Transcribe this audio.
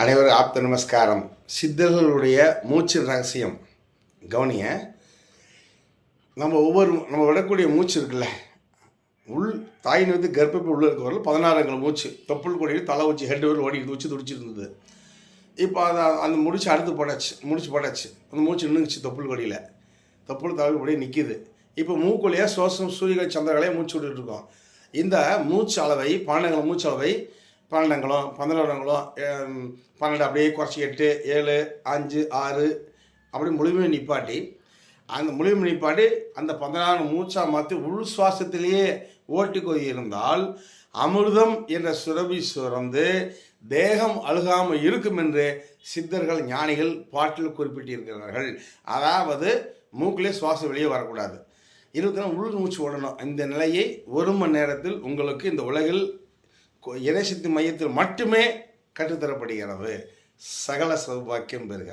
அனைவரும் ஆப்த நமஸ்காரம். சித்தர்களுடைய மூச்சு ரகசியம் கவனிய. நம்ம விடக்கூடிய மூச்சு இருக்குல்ல, உள் தாயின் வந்து கர்ப்பப்பை உள்ள இருக்கிறவர்கள் 16 மூச்சு தொப்புள் கொடியில் தலை வச்சு ஹெட் வரை ஓடி வச்சு துடிச்சிட்டு இருந்தது. இப்போ அந்த முடிச்சு அடுத்து போட்டாச்சு. அந்த மூச்சு நின்றுச்சு தொப்புள் கொடியில், தொப்புள் தலை கொடியே நிற்கிது. இப்போ மூக்கொழியாக சுவாசம் சூரியகளை சந்திரகளையே மூச்சு விட்டுட்டு இருக்கோம். இந்த மூச்சு அளவை 12 மூச்சு அளவை 12 12 அப்படியே குறைச்சி 8 7 5 6 அப்படி முழுமையை நிப்பாட்டி அந்த 16 மூச்சாக மாற்றி உள் சுவாசத்திலேயே ஓட்டி இருந்தால் அமிர்தம் என்ற சுரபி சுரந்து தேகம் அழுகாமல் இருக்கும் என்று சித்தர்கள் ஞானிகள் பாட்டில் குறிப்பிட்டிருக்கிறார்கள். அதாவது மூக்கிலே சுவாசம் வெளியே வரக்கூடாது, 20 நாள் உள் மூச்சு ஓடணும். இந்த நிலையை 1 மணி நேரத்தில் உங்களுக்கு இந்த உலகில் இறைசக்தி மையத்தில் மட்டுமே கற்றுத்தரப்படுகிறது. சகல சௌபாக்கியம் பெறுக.